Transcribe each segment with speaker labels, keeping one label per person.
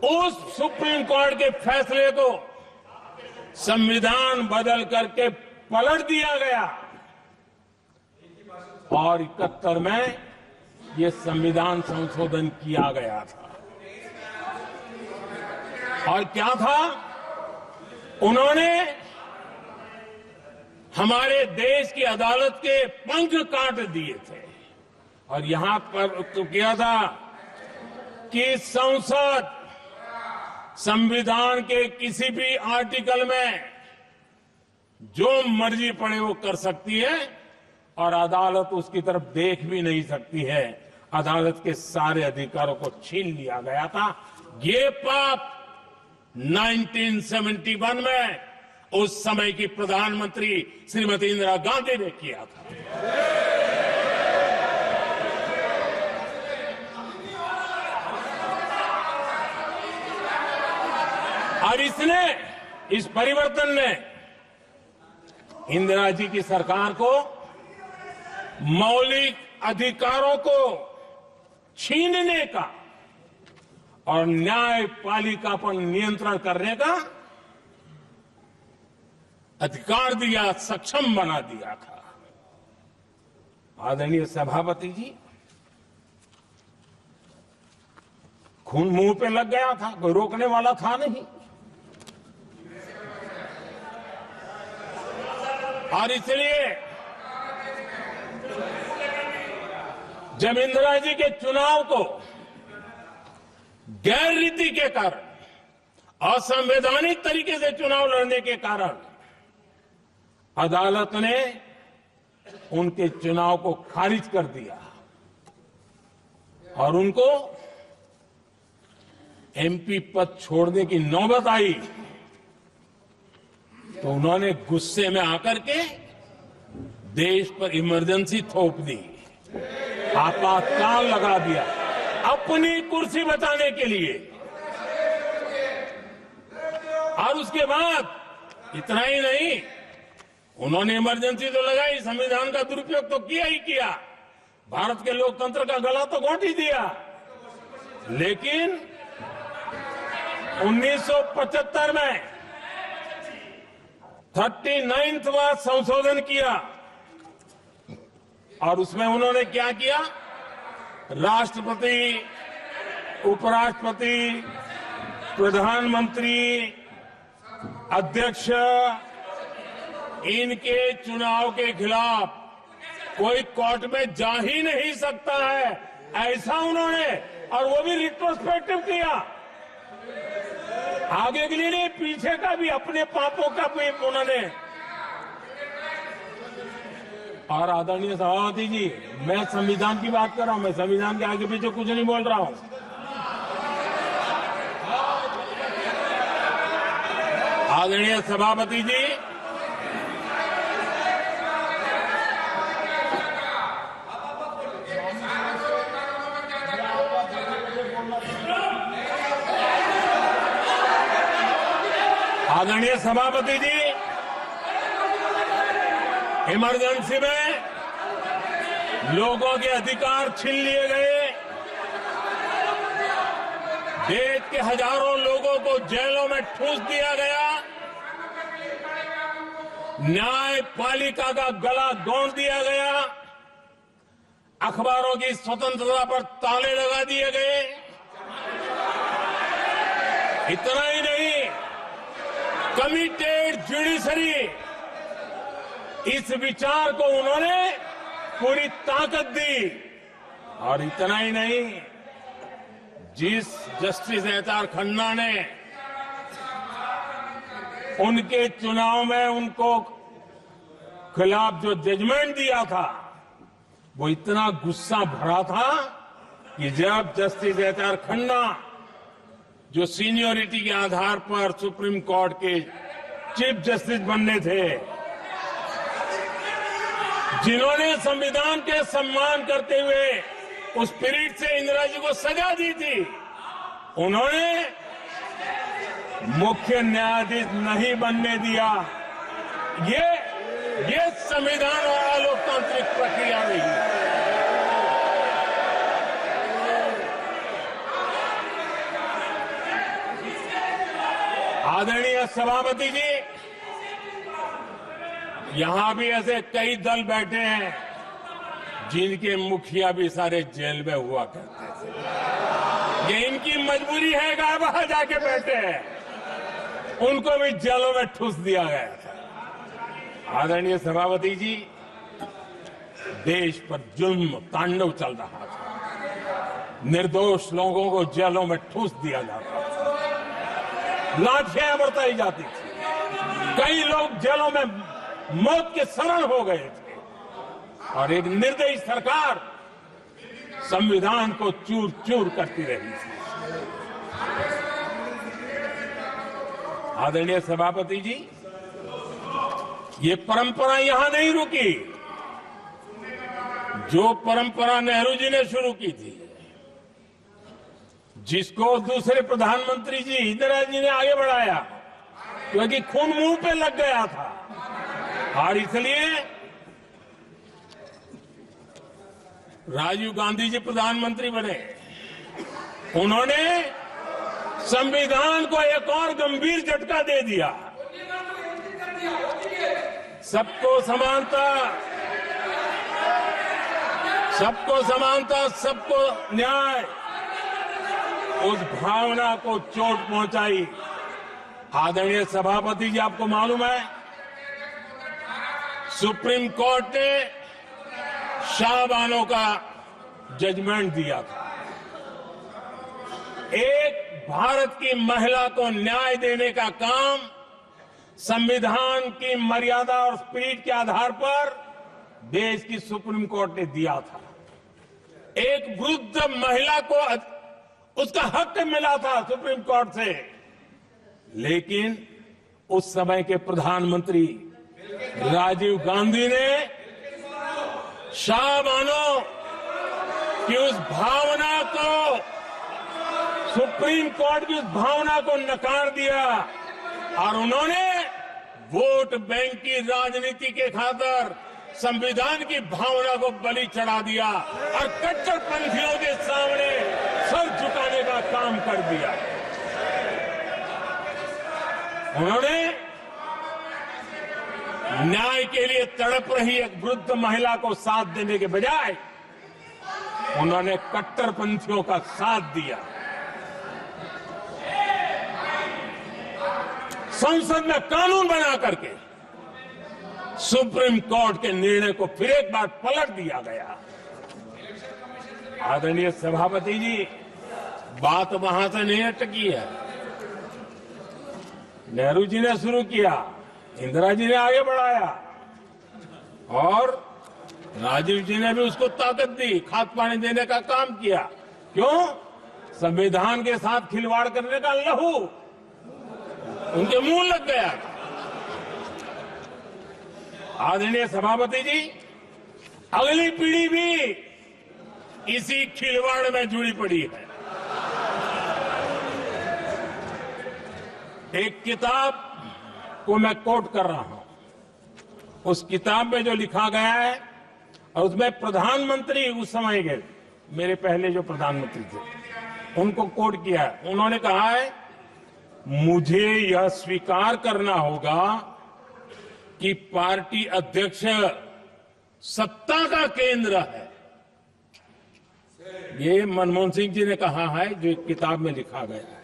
Speaker 1: उस supreme court के फैसले को संविधान बदल करके पलट दिया गया और 71 में ये संविधान संशोधन किया गया था। और क्या था, उन्होंने हमारे देश की अदालत के पंख काट दिए थे और यहां पर तो किया था कि संसद संविधान के किसी भी आर्टिकल में जो मर्जी पड़े वो कर सकती है और अदालत उसकी तरफ देख भी नहीं सकती है। अदालत के सारे अधिकारों को छीन लिया गया था। ये पाप 1971 में उस समय की प्रधानमंत्री श्रीमती इंदिरा गांधी ने किया था। और इस परिवर्तन ने इंदिरा जी की सरकार को मौलिक अधिकारों को छीनने का और न्यायपालिका पर नियंत्रण करने का अधिकार दिया, सक्षम बना दिया था। आदरणीय सभापति जी, खून मुंह पे लग गया था, कोई रोकने वाला था नहीं। और इसलिए जब इंदिरा जी के चुनाव को गैर रीति के कारण, असंवैधानिक तरीके से चुनाव लड़ने के कारण अदालत ने उनके चुनाव को खारिज कर दिया और उनको एमपी पद छोड़ने की नौबत आई, तो उन्होंने गुस्से में आकर के देश पर इमरजेंसी थोप दी, आपातकाल लगा दिया अपनी कुर्सी बचाने के लिए। और उसके बाद इतना ही नहीं, उन्होंने इमरजेंसी तो लगाई, संविधान का दुरुपयोग तो किया ही किया, भारत के लोकतंत्र का गला तो घोंट ही दिया। लेकिन 1975 में 39वां संशोधन किया और उसमें उन्होंने क्या किया, राष्ट्रपति, उपराष्ट्रपति, प्रधानमंत्री, अध्यक्ष, इनके चुनाव के खिलाफ कोई कोर्ट में जा ही नहीं सकता है, ऐसा उन्होंने, और वो भी रिट्रोस्पेक्टिव किया, आगे के लिए नहीं, पीछे का भी, अपने पापों का भी उन्होंने। और आदरणीय सभापति जी, मैं संविधान की बात कर रहा हूं, मैं संविधान के आगे पीछे कुछ नहीं बोल रहा हूं। आदरणीय सभापति जी, आदरणीय सभापति जी, इमरजेंसी में लोगों के अधिकार छीन लिए गए, देश के हजारों लोगों को जेलों में ठूंस दिया गया, न्यायपालिका का गला घोंट दिया गया, अखबारों की स्वतंत्रता पर ताले लगा दिए गए। इतना ही नहीं, कमिटेड जुडिशरी, इस विचार को उन्होंने पूरी ताकत दी। और इतना ही नहीं, जिस जस्टिस एच.आर. खन्ना ने उनके चुनाव में उनको खिलाफ जो जजमेंट दिया था, वो इतना गुस्सा भरा था कि जब जस्टिस एच.आर. खन्ना, जो सीनियरिटी के आधार पर सुप्रीम कोर्ट के चीफ जस्टिस बनने थे, जिन्होंने संविधान के सम्मान करते हुए उस पीरियड से इंदिरा जी को सजा दी थी, उन्होंने मुख्य न्यायाधीश नहीं बनने दिया। ये संविधान और अलोकतांत्रिक प्रक्रिया नहीं है। आदरणीय सभापति जी, यहां भी ऐसे कई दल बैठे हैं जिनके मुखिया भी सारे जेल में हुआ करते थे। ये इनकी मजबूरी है कि वहां जाके बैठे हैं, उनको भी जेलों में ठूस दिया गया था। आदरणीय सभापति जी, देश पर जुल्म तांडव चल रहा था, निर्दोष लोगों को जेलों में ठूस दिया जाता था, लाठियां बरताई जाती थी, कई लोग जेलों में मौत के शरण हो गए थे और एक निर्दयी सरकार संविधान को चूर चूर करती रही थी। आदरणीय सभापति जी, ये परंपरा यहां नहीं रुकी। जो परंपरा नेहरू जी ने शुरू की थी, जिसको दूसरे प्रधानमंत्री जी इंदिरा जी ने आगे बढ़ाया, क्योंकि खून मुंह पे लग गया था और इसलिए राजीव गांधी जी प्रधानमंत्री बने। उन्होंने संविधान को एक और गंभीर झटका दे दिया। सबको समानता, सबको समानता, सबको न्याय, उस भावना को चोट पहुंचाई। आदरणीय सभापति जी, आपको मालूम है, सुप्रीम कोर्ट ने शाहबानो का जजमेंट दिया था। एक भारत की महिला को न्याय देने का काम संविधान की मर्यादा और स्पिरिट के आधार पर देश की सुप्रीम कोर्ट ने दिया था। एक वृद्ध महिला को उसका हक मिला था सुप्रीम कोर्ट से, लेकिन उस समय के प्रधानमंत्री राजीव गांधी ने शाहबानो की उस भावना को, सुप्रीम कोर्ट की उस भावना को नकार दिया और उन्होंने वोट बैंक की राजनीति के खातिर संविधान की भावना को बलि चढ़ा दिया और कट्टरपंथियों के सामने सर झुकाने का काम कर दिया। उन्होंने न्याय के लिए तड़प रही एक वृद्ध महिला को साथ देने के बजाय उन्होंने कट्टरपंथियों का साथ दिया। संसद में कानून बना करके सुप्रीम कोर्ट के निर्णय को फिर एक बार पलट दिया गया। आदरणीय सभापति जी, बात वहां से नहीं अटकी है। नेहरू जी ने शुरू किया, इंदिरा जी ने आगे बढ़ाया और राजीव जी ने भी उसको ताकत दी, खाद पानी देने का काम किया। क्यों? संविधान के साथ खिलवाड़ करने का लहू उनके मुंह लग गया। आदरणीय सभापति जी, अगली पीढ़ी भी इसी खिलवाड़ में जुड़ी पड़ी है। एक किताब को मैं कोट कर रहा हूं, उस किताब में जो लिखा गया है और उसमें प्रधानमंत्री उस समय के मेरे पहले जो प्रधानमंत्री थे उनको कोट किया है। उन्होंने कहा है, मुझे यह स्वीकार करना होगा कि पार्टी अध्यक्ष सत्ता का केंद्र है। ये मनमोहन सिंह जी ने कहा है, जो एक किताब में लिखा गया है।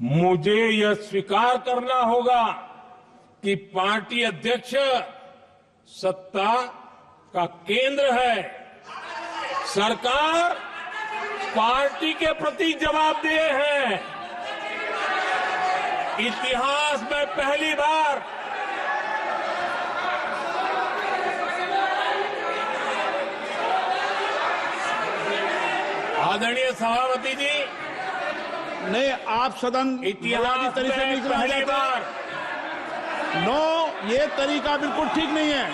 Speaker 1: मुझे यह स्वीकार करना होगा कि पार्टी अध्यक्ष सत्ता का केंद्र है। सरकार पार्टी के प्रति जवाबदेह है। इतिहास में पहली बार आदरणीय सभापति जी,
Speaker 2: नहीं, आप सदन
Speaker 1: इतिहास
Speaker 2: तरीके से
Speaker 1: में पहली बार
Speaker 2: नो, ये तरीका बिल्कुल ठीक नहीं है।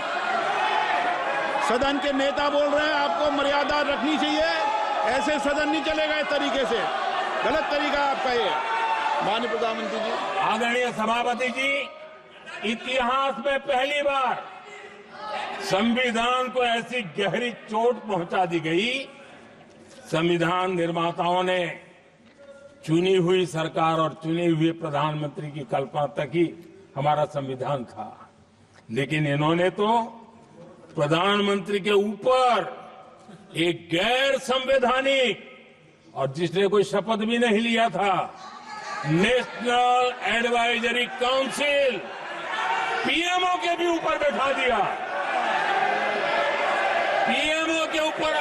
Speaker 2: सदन के नेता बोल रहे हैं, आपको मर्यादा रखनी चाहिए। ऐसे सदन नहीं चलेगा इस तरीके से, गलत तरीका आपका ये। माननीय प्रधानमंत्री जी,
Speaker 1: आदरणीय सभापति जी, इतिहास में पहली बार संविधान को ऐसी गहरी चोट पहुंचा दी गई। संविधान निर्माताओं ने चुनी हुई सरकार और चुने हुए प्रधानमंत्री की कल्पना तक ही हमारा संविधान था। लेकिन इन्होंने तो प्रधानमंत्री के ऊपर एक गैर संवैधानिक, और जिसने कोई शपथ भी नहीं लिया था, नेशनल एडवाइजरी काउंसिल पीएमओ के भी ऊपर बैठा दिया। पीएमओ के ऊपर